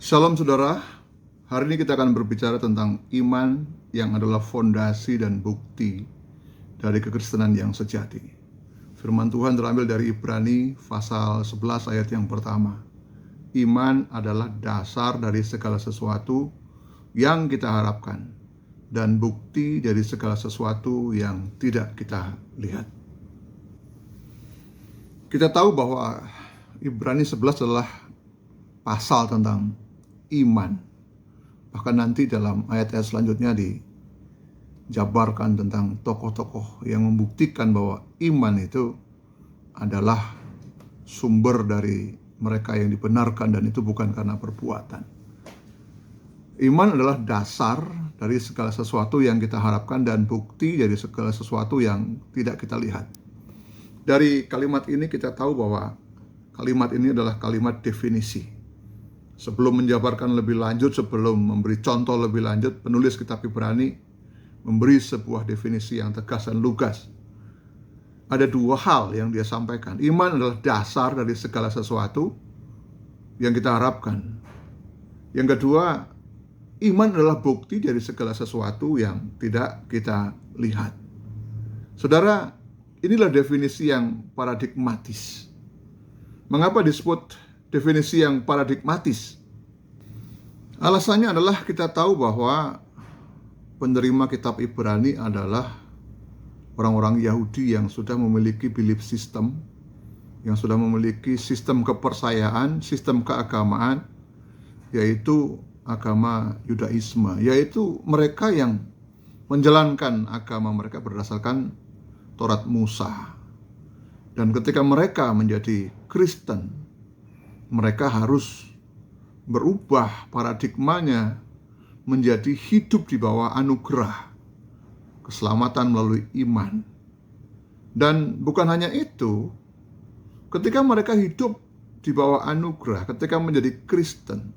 Shalom saudara, hari ini kita akan berbicara tentang iman yang adalah fondasi dan bukti dari kekristenan yang sejati. Firman Tuhan terambil dari Ibrani pasal 11 ayat yang pertama. Iman adalah dasar dari segala sesuatu yang kita harapkan dan bukti dari segala sesuatu yang tidak kita lihat. Kita tahu bahwa Ibrani 11 adalah pasal tentang iman. Bahkan nanti dalam ayat-ayat selanjutnya dijabarkan tentang tokoh-tokoh yang membuktikan bahwa iman itu adalah sumber dari mereka yang dibenarkan dan itu bukan karena perbuatan. Iman adalah dasar dari segala sesuatu yang kita harapkan dan bukti dari segala sesuatu yang tidak kita lihat. Dari kalimat ini kita tahu bahwa kalimat ini adalah kalimat definisi. Sebelum menjabarkan lebih lanjut, sebelum memberi contoh lebih lanjut, penulis kitab Ibrani memberi sebuah definisi yang tegas dan lugas. Ada dua hal yang dia sampaikan. Iman adalah dasar dari segala sesuatu yang kita harapkan. Yang kedua, iman adalah bukti dari segala sesuatu yang tidak kita lihat. Saudara, inilah definisi yang paradigmatis. Mengapa disebut definisi yang paradigmatis? Alasannya adalah kita tahu bahwa penerima kitab Ibrani adalah orang-orang Yahudi yang sudah memiliki belief system, yang sudah memiliki sistem kepercayaan, sistem keagamaan, yaitu agama Yudaisme, yaitu mereka yang menjalankan agama mereka berdasarkan Taurat Musa. Dan ketika mereka menjadi Kristen, mereka harus berubah paradigmanya menjadi hidup di bawah anugerah, keselamatan melalui iman. Dan bukan hanya itu, ketika mereka hidup di bawah anugerah, ketika menjadi Kristen,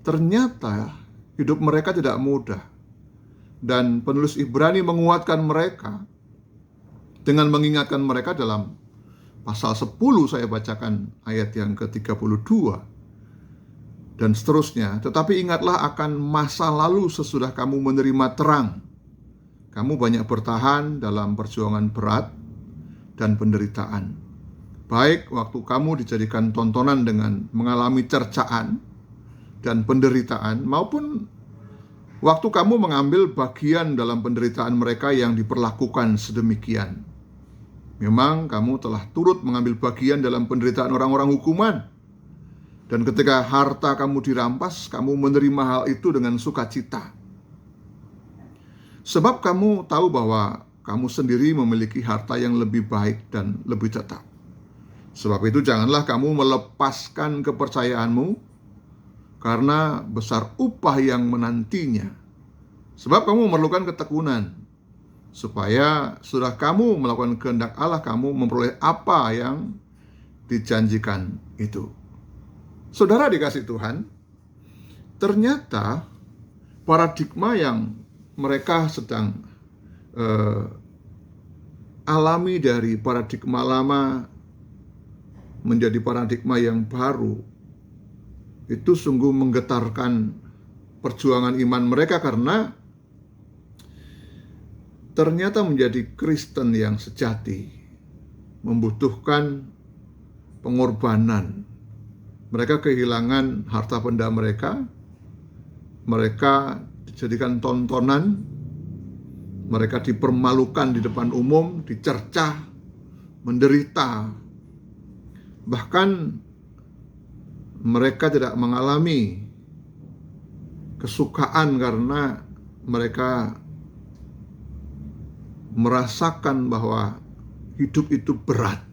ternyata hidup mereka tidak mudah. Dan penulis Ibrani menguatkan mereka dengan mengingatkan mereka dalam pasal 10 saya bacakan ayat yang ke-32 dan seterusnya. Tetapi ingatlah akan masa lalu sesudah kamu menerima terang. Kamu banyak bertahan dalam perjuangan berat dan penderitaan. Baik waktu kamu dijadikan tontonan dengan mengalami cercaan dan penderitaan, maupun waktu kamu mengambil bagian dalam penderitaan mereka yang diperlakukan sedemikian. Memang kamu telah turut mengambil bagian dalam penderitaan orang-orang hukuman. Dan ketika harta kamu dirampas, kamu menerima hal itu dengan sukacita. Sebab kamu tahu bahwa kamu sendiri memiliki harta yang lebih baik dan lebih tetap. Sebab itu janganlah kamu melepaskan kepercayaanmu, karena besar upah yang menantinya. Sebab kamu memerlukan ketekunan, supaya sudah kamu melakukan kehendak Allah, kamu memperoleh apa yang dijanjikan itu. Saudara dikasih Tuhan, ternyata paradigma yang mereka sedang alami dari paradigma lama menjadi paradigma yang baru, itu sungguh menggetarkan perjuangan iman mereka, karena ternyata menjadi Kristen yang sejati membutuhkan pengorbanan. Mereka kehilangan harta benda mereka, mereka dijadikan tontonan, mereka dipermalukan di depan umum, dicercah, menderita. Bahkan mereka tidak mengalami kesukaan karena mereka merasakan bahwa hidup itu berat.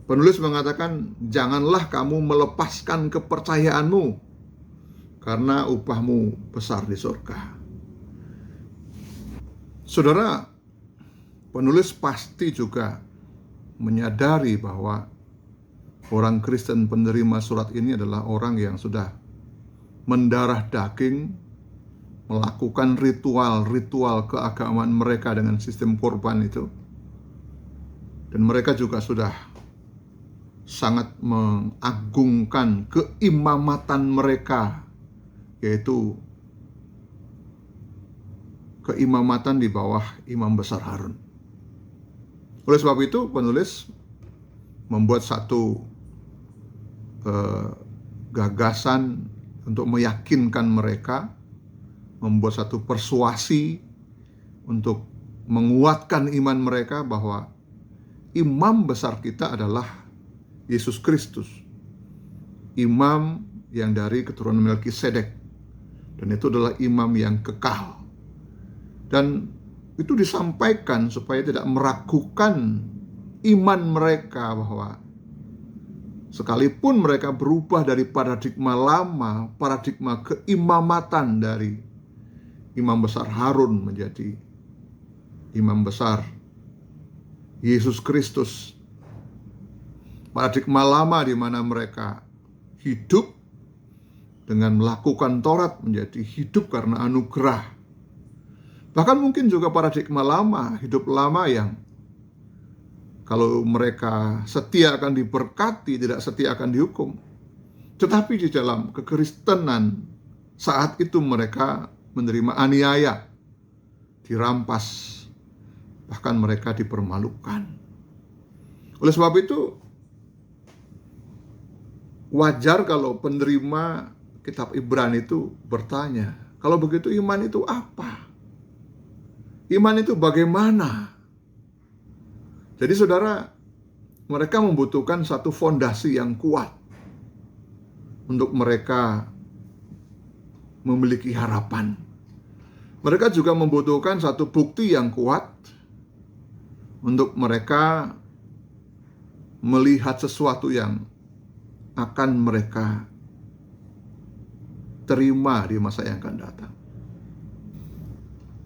Penulis mengatakan, janganlah kamu melepaskan kepercayaanmu, karena upahmu besar di surga. Saudara, penulis pasti juga menyadari bahwa orang Kristen penerima surat ini adalah orang yang sudah mendarah daging, melakukan ritual-ritual keagamaan mereka dengan sistem korban itu. Dan mereka juga sudah sangat mengagungkan keimamatan mereka, yaitu keimamatan di bawah imam besar Harun. Oleh sebab itu penulis membuat satu gagasan untuk meyakinkan mereka, membuat satu persuasi untuk menguatkan iman mereka bahwa imam besar kita adalah Yesus Kristus, imam yang dari keturunan Melkisedek, dan itu adalah imam yang kekal. Dan itu disampaikan supaya tidak meragukan iman mereka, bahwa sekalipun mereka berubah dari paradigma lama, paradigma keimamatan dari imam besar Harun menjadi imam besar Yesus Kristus, paradigma lama di mana mereka hidup dengan melakukan Taurat menjadi hidup karena anugerah. Bahkan mungkin juga paradigma lama, hidup lama yang kalau mereka setia akan diberkati, tidak setia akan dihukum. Tetapi di dalam kekristenan saat itu mereka menerima aniaya, dirampas, bahkan mereka dipermalukan. Oleh sebab itu wajar kalau penerima kitab Ibrani itu bertanya, kalau begitu iman itu apa? Iman itu bagaimana? Jadi saudara, mereka membutuhkan satu fondasi yang kuat untuk mereka memiliki harapan. Mereka juga membutuhkan satu bukti yang kuat untuk mereka melihat sesuatu yang akan mereka terima di masa yang akan datang.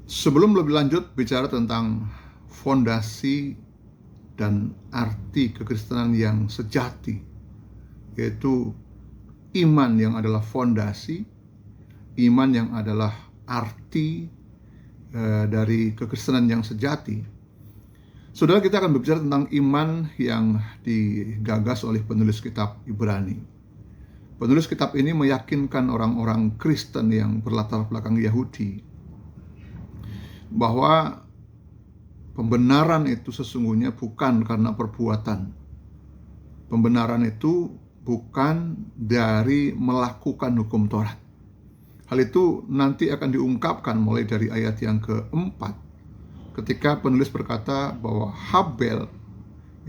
Sebelum lebih lanjut bicara tentang fondasi dan arti kekristenan yang sejati, yaitu iman yang adalah fondasi, iman yang adalah arti dari kekristenan yang sejati. Saudara, kita akan berbicara tentang iman yang digagas oleh penulis kitab Ibrani. Penulis kitab ini meyakinkan orang-orang Kristen yang berlatar belakang Yahudi bahwa pembenaran itu sesungguhnya bukan karena perbuatan. Pembenaran itu bukan dari melakukan hukum Taurat. Hal itu nanti akan diungkapkan mulai dari ayat yang keempat, ketika penulis berkata bahwa Habel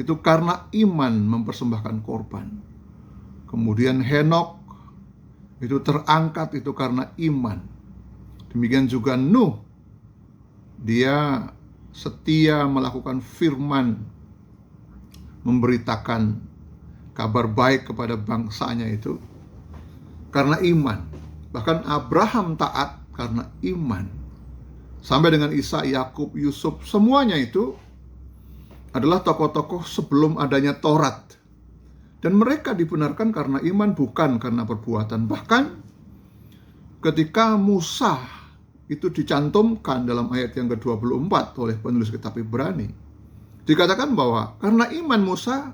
itu karena iman mempersembahkan korban. Kemudian Henok itu terangkat itu karena iman. Demikian juga Nuh, dia setia melakukan firman, memberitakan kabar baik kepada bangsanya itu karena iman. Bahkan Abraham taat karena iman. Sampai dengan Ishak, Yakub, Yusuf, semuanya itu adalah tokoh-tokoh sebelum adanya Taurat. Dan mereka dibenarkan karena iman, bukan karena perbuatan. Bahkan ketika Musa itu dicantumkan dalam ayat yang ke-24 oleh penulis kitab Ibrani, dikatakan bahwa karena iman Musa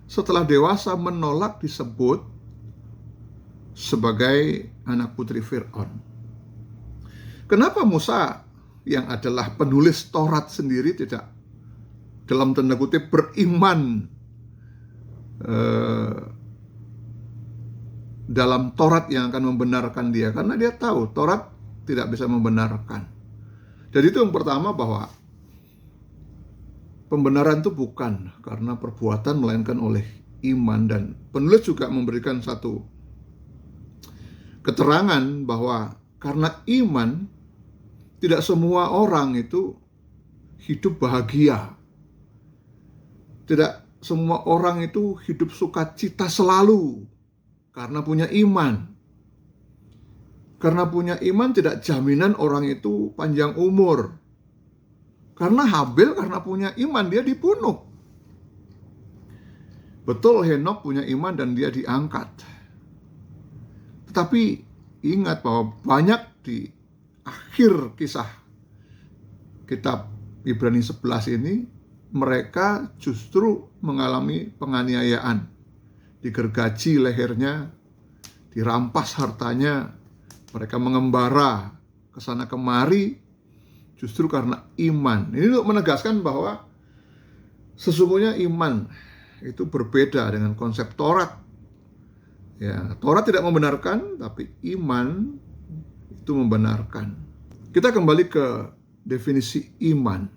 setelah dewasa menolak disebut sebagai anak putri Fir'aun. Kenapa Musa yang adalah penulis Taurat sendiri tidak dalam tanda kutip beriman dalam Taurat yang akan membenarkan dia? Karena dia tahu Taurat tidak bisa membenarkan. Jadi itu yang pertama, bahwa pembenaran itu bukan karena perbuatan melainkan oleh iman. Dan penulis juga memberikan satu keterangan bahwa karena iman tidak semua orang itu hidup bahagia. Tidak semua orang itu hidup sukacita selalu karena punya iman. Karena punya iman tidak jaminan orang itu panjang umur. Karena Habel karena punya iman dia dibunuh. Betul, Henok punya iman dan dia diangkat. Tetapi ingat bahwa banyak di akhir kisah kitab Ibrani 11 ini, mereka justru mengalami penganiayaan. digergaji lehernya, dirampas hartanya, mereka mengembara ke sana kemari justru karena iman. Ini untuk menegaskan bahwa sesungguhnya iman itu berbeda dengan konsep Taurat. Ya, Taurat tidak membenarkan, tapi iman itu membenarkan. Kita kembali ke definisi iman.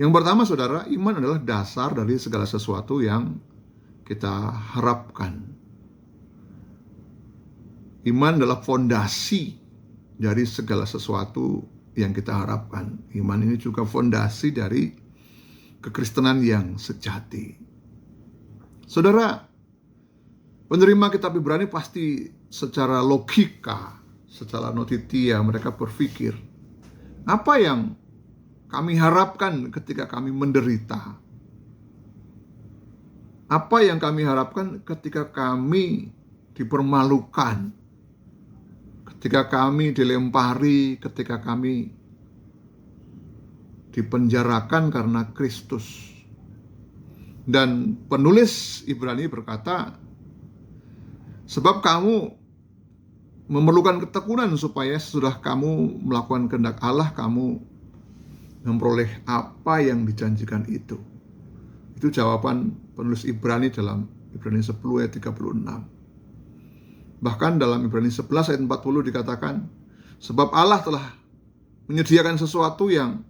Yang pertama, saudara, iman adalah dasar dari segala sesuatu yang kita harapkan. Iman adalah fondasi dari segala sesuatu yang kita harapkan. Iman ini juga fondasi dari kekristenan yang sejati. Saudara, penerima kitab Ibrani pasti secara logika, secara notitia mereka berpikir, apa yang kami harapkan ketika kami menderita? Apa yang kami harapkan ketika kami dipermalukan? Ketika kami dilempari, ketika kami dipenjarakan karena Kristus. Dan penulis Ibrani berkata, sebab kamu memerlukan ketekunan supaya sesudah kamu melakukan kehendak Allah, kamu memperoleh apa yang dijanjikan itu. Itu jawaban penulis Ibrani dalam Ibrani 10 ayat 36. Bahkan dalam Ibrani 11 ayat 40 dikatakan, sebab Allah telah menyediakan sesuatu yang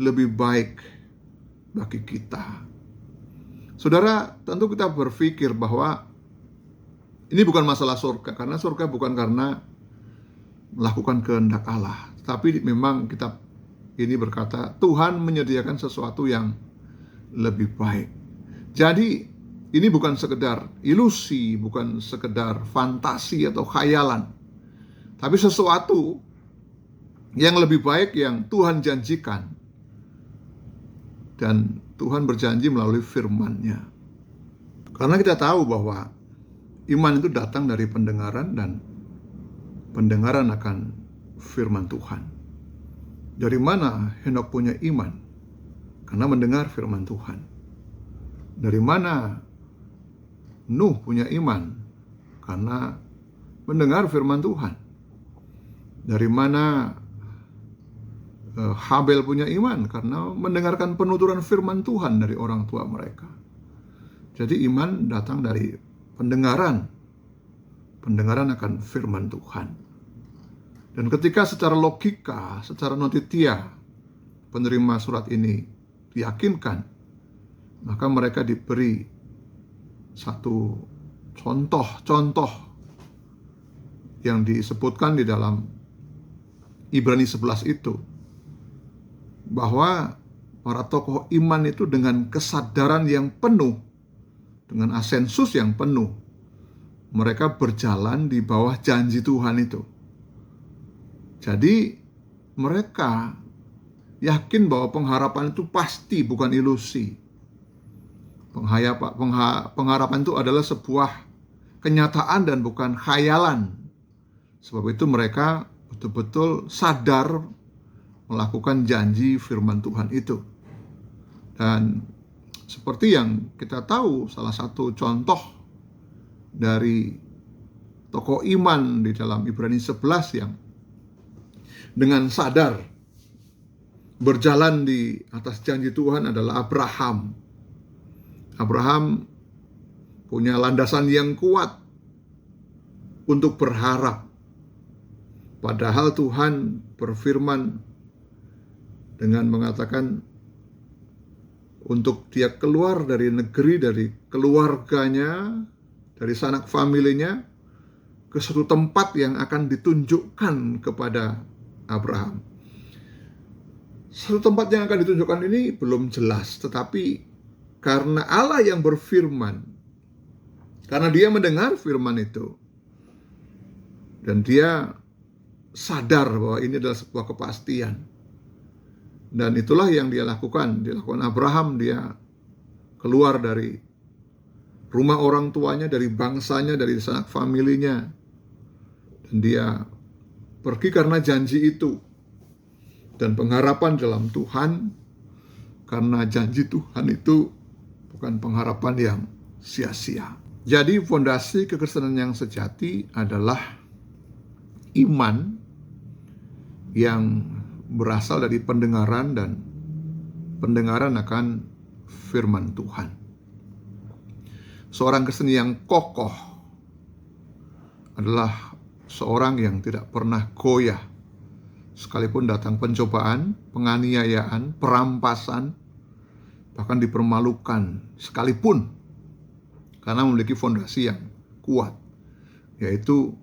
lebih baik bagi kita. Saudara, tentu kita berpikir bahwa ini bukan masalah surga, karena surga bukan karena melakukan kehendak Allah. Tapi memang kitab ini berkata, Tuhan menyediakan sesuatu yang lebih baik. Jadi, ini bukan sekedar ilusi, bukan sekedar fantasi atau khayalan. Tapi sesuatu yang lebih baik yang Tuhan janjikan. Dan Tuhan berjanji melalui firman-Nya. Karena kita tahu bahwa iman itu datang dari pendengaran dan pendengaran akan firman Tuhan. Dari mana Henok punya iman? Karena mendengar firman Tuhan. Dari mana Nuh punya iman? Karena mendengar firman Tuhan. Dari mana Habel punya iman? Karena mendengarkan penuturan firman Tuhan dari orang tua mereka. Jadi iman datang dari pendengaran. Pendengaran akan firman Tuhan. Dan ketika secara logika, secara notitia, penerima surat ini diyakinkan, maka mereka diberi satu contoh yang disebutkan di dalam Ibrani 11 itu, bahwa para tokoh iman itu dengan kesadaran yang penuh, dengan asensus yang penuh, mereka berjalan di bawah janji Tuhan itu. Jadi mereka yakin bahwa pengharapan itu pasti, bukan ilusi. Pengharapan itu adalah sebuah kenyataan dan bukan khayalan. Sebab itu mereka betul-betul sadar melakukan janji firman Tuhan itu. Dan seperti yang kita tahu, salah satu contoh dari tokoh iman di dalam Ibrani 11 yang dengan sadar berjalan di atas janji Tuhan adalah Abraham. Abraham punya landasan yang kuat untuk berharap. Padahal Tuhan berfirman dengan mengatakan untuk dia keluar dari negeri, dari keluarganya, dari sanak familinya, ke suatu tempat yang akan ditunjukkan kepada Abraham. Suatu tempat yang akan ditunjukkan ini belum jelas, tetapi karena Allah yang berfirman, karena dia mendengar firman itu, dan dia sadar bahwa ini adalah sebuah kepastian. Dan itulah yang dia lakukan. Dilakukan Abraham, dia keluar dari rumah orang tuanya, dari bangsanya, dari sanak familinya. Dan dia pergi karena janji itu. Dan pengharapan dalam Tuhan, karena janji Tuhan itu bukan pengharapan yang sia-sia. Jadi fondasi kekristenan yang sejati adalah iman yang berasal dari pendengaran dan pendengaran akan firman Tuhan. Seorang Kristen yang kokoh adalah seorang yang tidak pernah goyah sekalipun datang pencobaan, penganiayaan, perampasan, bahkan dipermalukan sekalipun, karena memiliki fondasi yang kuat, yaitu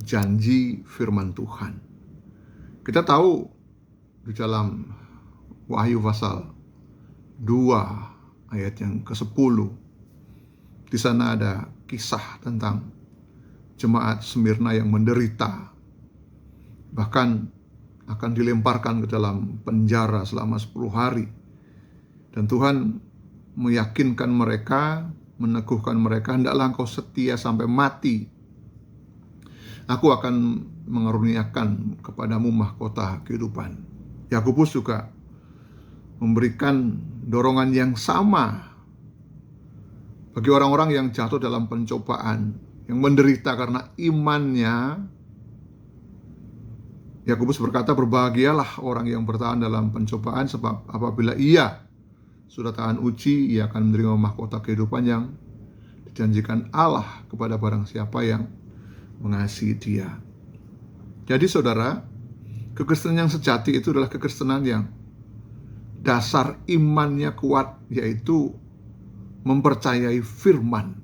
janji firman Tuhan. Kita tahu di dalam Wahyu pasal 2 ayat yang ke-10, di sana ada kisah tentang jemaat Smyrna yang menderita, bahkan akan dilemparkan ke dalam penjara selama 10 hari. Dan Tuhan meyakinkan mereka, meneguhkan mereka, hendaklah engkau setia sampai mati. Aku akan mengaruniakan kepadamu mahkota kehidupan. Yakobus juga memberikan dorongan yang sama bagi orang-orang yang jatuh dalam pencobaan, yang menderita karena imannya. Yakobus berkata, berbahagialah orang yang bertahan dalam pencobaan, sebab apabila ia sudah tahan uji, ia akan menerima mahkota kehidupan yang dijanjikan Allah kepada barang siapa yang mengasihi Dia. Jadi saudara, kekristenan yang sejati itu adalah kekristenan yang dasar imannya kuat, yaitu mempercayai firman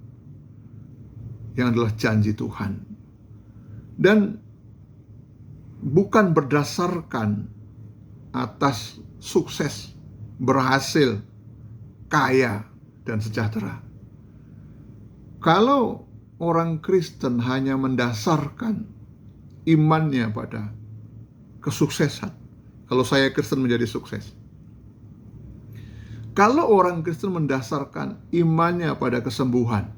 yang adalah janji Tuhan, dan bukan berdasarkan atas sukses, berhasil, kaya, dan sejahtera. Kalau orang Kristen hanya mendasarkan imannya pada kesuksesan, kalau saya Kristen menjadi sukses. Kalau orang Kristen mendasarkan imannya pada kesembuhan,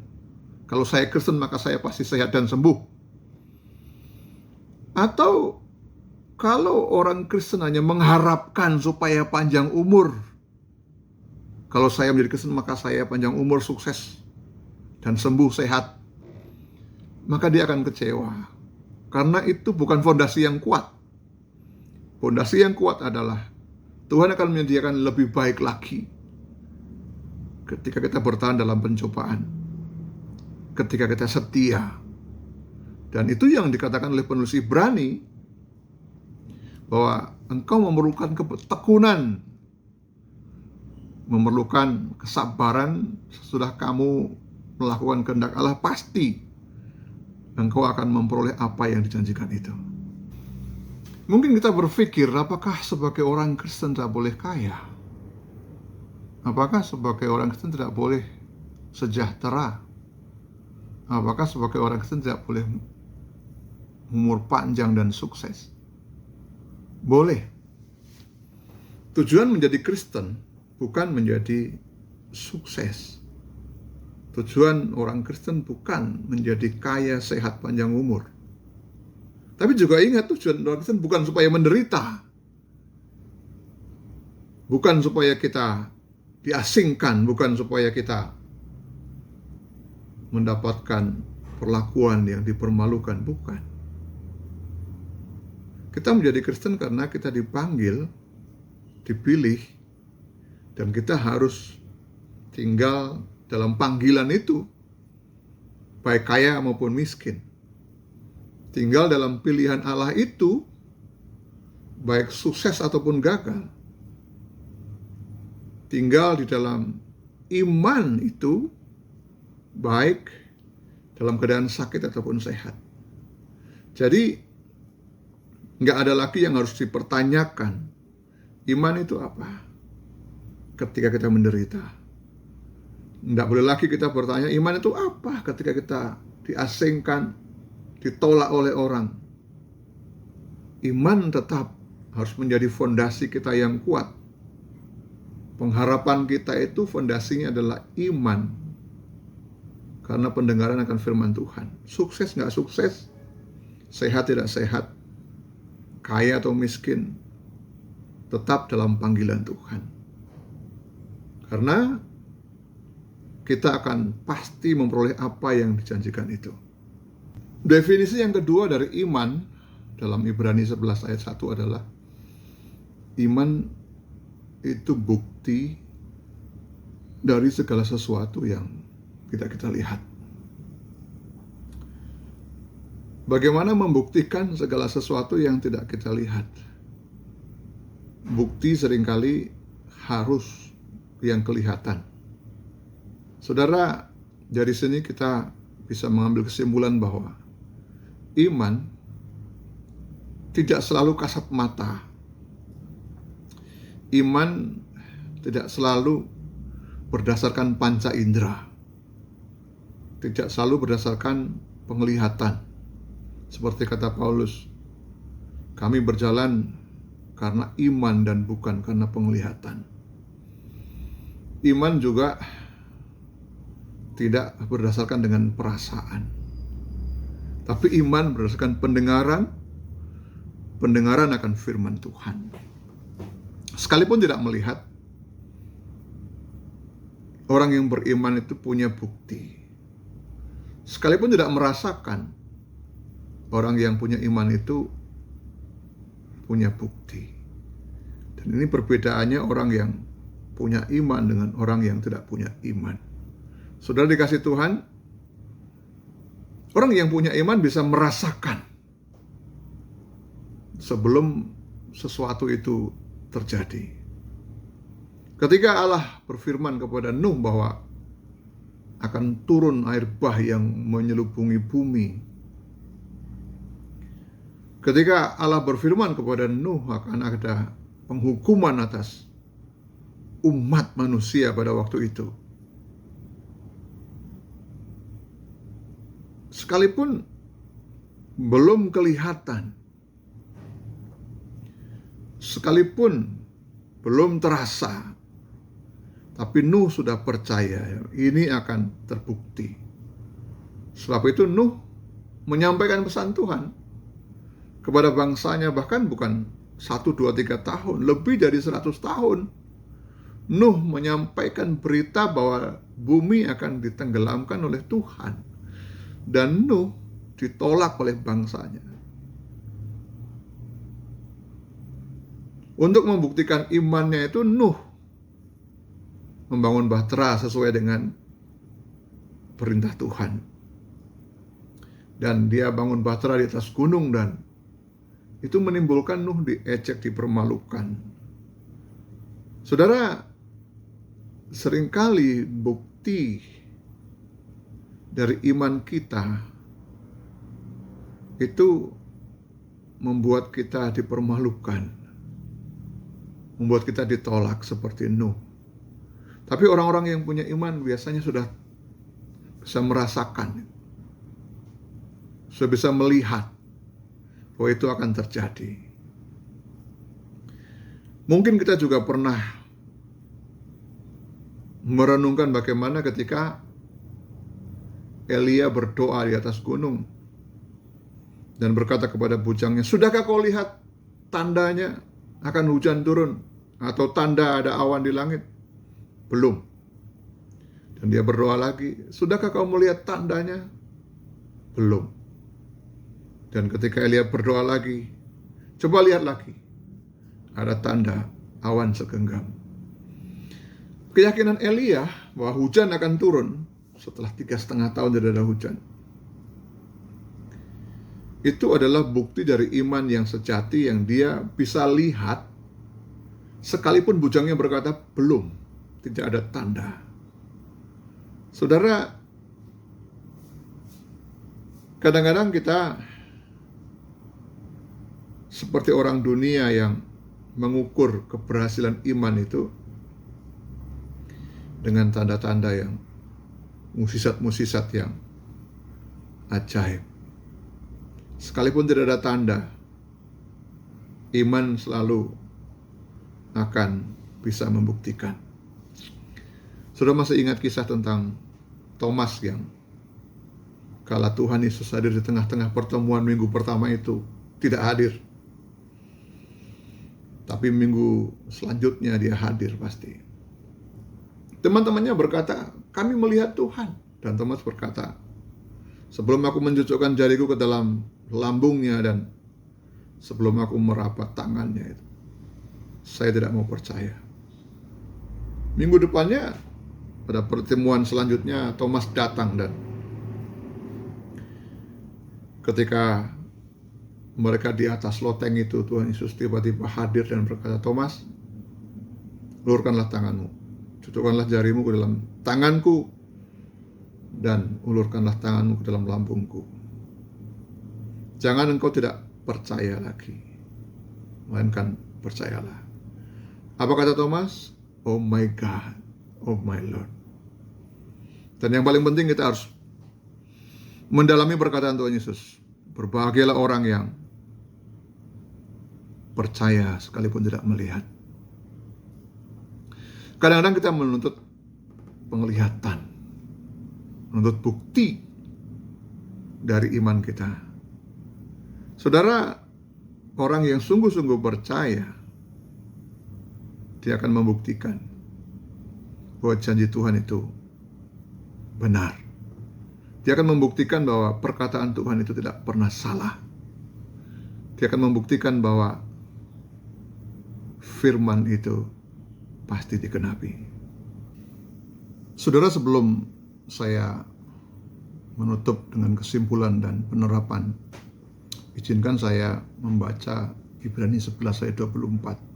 kalau saya Kristen maka saya pasti sehat dan sembuh. Atau kalau orang Kristen hanya mengharapkan supaya panjang umur, kalau saya menjadi Kristen maka saya panjang umur, sukses, dan sembuh, sehat, maka dia akan kecewa. Karena itu bukan fondasi yang kuat. Fondasi yang kuat adalah Tuhan akan menyediakan lebih baik lagi ketika kita bertahan dalam pencobaan, ketika kita setia. Dan itu yang dikatakan oleh penulis Ibrani, bahwa engkau memerlukan ketekunan, memerlukan kesabaran. Sesudah kamu melakukan kehendak Allah, pasti engkau akan memperoleh apa yang dijanjikan itu. Mungkin kita berpikir, apakah sebagai orang Kristen tidak boleh kaya? Apakah sebagai orang Kristen tidak boleh sejahtera? Apakah sebagai orang Kristen tidak boleh umur panjang dan sukses? Boleh. Tujuan menjadi Kristen bukan menjadi sukses. Tujuan orang Kristen bukan menjadi kaya, sehat, panjang umur. Tapi juga ingat, tujuan orang Kristen bukan supaya menderita. Bukan supaya kita diasingkan, bukan supaya kita mendapatkan perlakuan yang dipermalukan, bukan. Kita menjadi Kristen karena kita dipanggil, dipilih, dan kita harus tinggal dalam panggilan itu, baik kaya maupun miskin. Tinggal dalam pilihan Allah itu, baik sukses ataupun gagal. Tinggal di dalam iman itu, baik dalam keadaan sakit ataupun sehat. Jadi nggak ada lagi yang harus dipertanyakan. Iman itu apa? Ketika kita menderita. Nggak boleh lagi kita bertanya, iman itu apa ketika kita diasingkan, ditolak oleh orang. Iman tetap harus menjadi fondasi kita yang kuat. Pengharapan kita itu fondasinya adalah iman. Karena pendengaran akan firman Tuhan. Sukses nggak sukses, sehat tidak sehat, kaya atau miskin, tetap dalam panggilan Tuhan. Karena kita akan pasti memperoleh apa yang dijanjikan itu. Definisi yang kedua dari iman dalam Ibrani 11 ayat 1 adalah iman itu bukti dari segala sesuatu yang tidak kita lihat. Bagaimana membuktikan segala sesuatu yang tidak kita lihat? Bukti seringkali harus yang kelihatan. Saudara, dari sini kita bisa mengambil kesimpulan bahwa iman tidak selalu kasat mata. Iman tidak selalu berdasarkan panca indera. Tidak selalu berdasarkan penglihatan. Seperti kata Paulus, kami berjalan karena iman dan bukan karena penglihatan. Iman juga tidak berdasarkan dengan perasaan. Tapi iman berdasarkan pendengaran akan firman Tuhan. Sekalipun tidak melihat, orang yang beriman itu punya bukti. Sekalipun tidak merasakan, orang yang punya iman itu punya bukti. Dan ini perbedaannya orang yang punya iman dengan orang yang tidak punya iman. Saudara dikasih Tuhan, orang yang punya iman bisa merasakan sebelum sesuatu itu terjadi. Ketika Allah berfirman kepada Nuh bahwa akan turun air bah yang menyelubungi bumi, ketika Allah berfirman kepada Nuh akan ada penghukuman atas umat manusia pada waktu itu, sekalipun belum kelihatan, sekalipun belum terasa, tapi Nuh sudah percaya ini akan terbukti. Sebab itu Nuh menyampaikan pesan Tuhan kepada bangsanya, bahkan bukan 1, 2, 3 tahun, lebih dari 100 tahun. Nuh menyampaikan berita bahwa bumi akan ditenggelamkan oleh Tuhan. Dan Nuh ditolak oleh bangsanya. Untuk membuktikan imannya itu, Nuh membangun bahtera sesuai dengan perintah Tuhan. Dan dia bangun bahtera di atas gunung, dan itu menimbulkan Nuh diejek, dipermalukan. Saudara, seringkali bukti dari iman kita itu membuat kita dipermalukan, membuat kita ditolak seperti Nuh. Tapi orang-orang yang punya iman biasanya sudah bisa merasakan, sudah bisa melihat bahwa itu akan terjadi. Mungkin kita juga pernah merenungkan bagaimana ketika Elia berdoa di atas gunung dan berkata kepada bujangnya, "Sudahkah kau lihat tandanya akan hujan turun atau tanda ada awan di langit?" Belum. Dan dia berdoa lagi, "Sudahkah kau melihat tandanya?" Belum. Dan ketika Elia berdoa lagi, "Coba lihat lagi, ada tanda awan segenggam." Keyakinan Elia bahwa hujan akan turun setelah 3,5 tahun tidak ada hujan, itu adalah bukti dari iman yang sejati yang dia bisa lihat sekalipun bujangnya berkata belum, tidak ada tanda. Saudara, kadang-kadang kita seperti orang dunia yang mengukur keberhasilan iman itu dengan tanda-tanda yang musisat-musisat yang ajaib. Sekalipun tidak ada tanda, iman selalu akan bisa membuktikan. Sudah masih ingat kisah tentang Thomas yang kala Tuhan Yesus hadir di tengah-tengah pertemuan minggu pertama itu tidak hadir, tapi minggu selanjutnya dia hadir pasti. Teman-temannya berkata, kami melihat Tuhan. Dan Thomas berkata, sebelum aku mencucukkan jariku ke dalam lambungnya dan sebelum aku merapat tangannya itu, saya tidak mau percaya. Minggu depannya, pada pertemuan selanjutnya, Thomas datang, dan ketika mereka di atas loteng itu, Tuhan Yesus tiba-tiba hadir dan berkata, Thomas, ulurkanlah tanganmu, cucukkanlah jarimu ke dalam tanganku, dan ulurkanlah tanganmu ke dalam lambungku. Jangan engkau tidak percaya lagi, melainkan percayalah. Apa kata Thomas? Oh my God, oh my Lord. Dan yang paling penting, kita harus mendalami perkataan Tuhan Yesus. Berbahagialah orang yang percaya sekalipun tidak melihat. Kadang-kadang kita menuntut penglihatan, menuntut bukti dari iman kita. Saudara, orang yang sungguh-sungguh percaya, dia akan membuktikan bahwa janji Tuhan itu benar. Dia akan membuktikan bahwa perkataan Tuhan itu tidak pernah salah. Dia akan membuktikan bahwa firman itu pasti digenapi. Saudara, sebelum saya menutup dengan kesimpulan dan penerapan, izinkan saya membaca Ibrani 11 ayat 24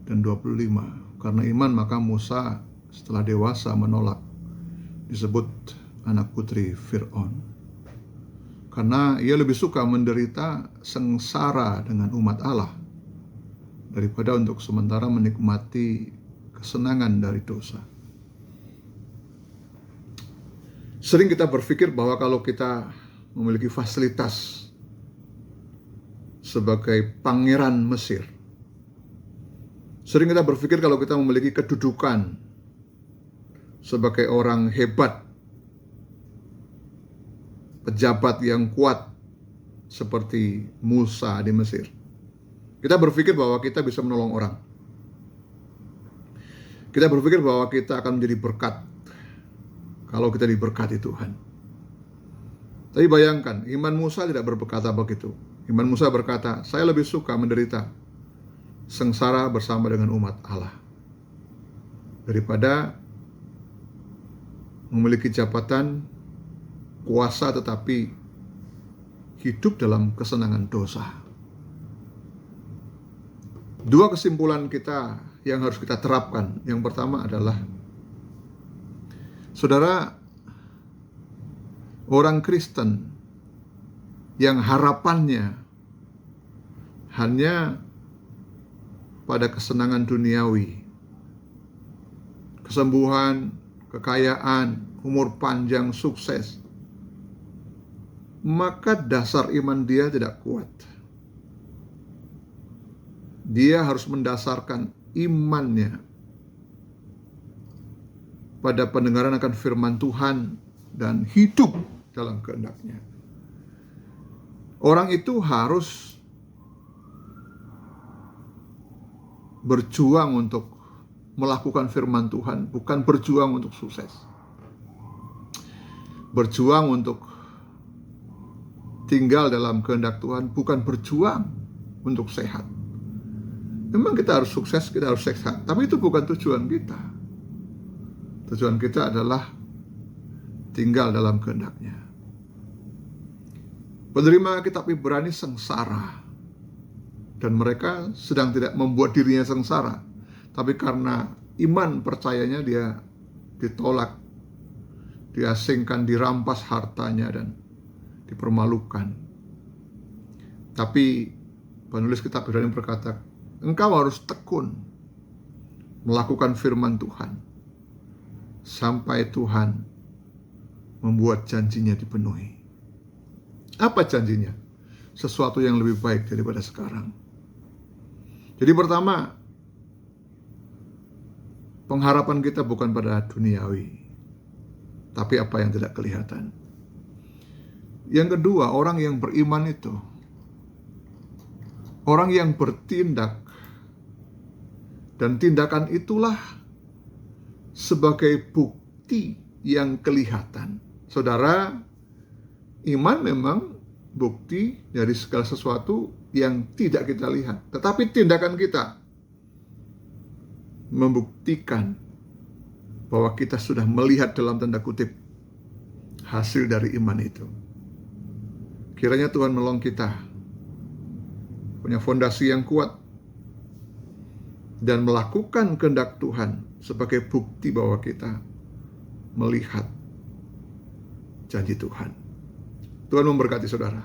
dan 25. Karena iman maka Musa setelah dewasa menolak disebut anak putri Fir'aun, karena ia lebih suka menderita sengsara dengan umat Allah daripada untuk sementara menikmati kesenangan dari dosa. Sering kita berpikir bahwa kalau kita memiliki fasilitas sebagai pangeran Mesir, sering kita berpikir kalau kita memiliki kedudukan sebagai orang hebat, pejabat yang kuat seperti Musa di Mesir, kita berpikir bahwa kita bisa menolong orang. Kita berpikir bahwa kita akan menjadi berkat kalau kita diberkati Tuhan. Tapi bayangkan, iman Musa tidak berkata begitu. Iman Musa berkata, saya lebih suka menderita sengsara bersama dengan umat Allah daripada memiliki jabatan, kuasa, tetapi hidup dalam kesenangan dosa. Dua kesimpulan kita yang harus kita terapkan. Yang pertama adalah, saudara, orang Kristen yang harapannya hanya pada kesenangan duniawi, kesembuhan, kekayaan, umur panjang, sukses, maka dasar iman dia tidak kuat. Dia harus mendasarkan imannya pada pendengaran akan firman Tuhan dan hidup dalam kehendak-Nya. Orang itu harus berjuang untuk melakukan firman Tuhan, bukan berjuang untuk sukses. Berjuang untuk tinggal dalam kehendak Tuhan, bukan berjuang untuk sehat. Memang kita harus sukses, kita harus sehat, tapi itu bukan tujuan kita. Tujuan kita adalah tinggal dalam kehendak-Nya. Penerima kitab Ibrani sengsara, dan mereka sedang tidak membuat dirinya sengsara, tapi karena iman percayanya dia ditolak, diasingkan, dirampas hartanya, dan dipermalukan. Tapi penulis kitab Ibrani berkata, engkau harus tekun melakukan firman Tuhan sampai Tuhan membuat janjinya dipenuhi. Apa janjinya? Sesuatu yang lebih baik daripada sekarang. Jadi pertama, pengharapan kita bukan pada duniawi, tapi apa yang tidak kelihatan. Yang kedua, orang yang beriman itu orang yang bertindak, dan tindakan itulah sebagai bukti bukti yang kelihatan. Saudara, iman memang bukti dari segala sesuatu yang tidak kita lihat. Tetapi tindakan kita membuktikan bahwa kita sudah melihat dalam tanda kutip hasil dari iman itu. Kiranya Tuhan menolong kita punya fondasi yang kuat dan melakukan kehendak Tuhan sebagai bukti bahwa kita melihat janji Tuhan. Tuhan memberkati saudara.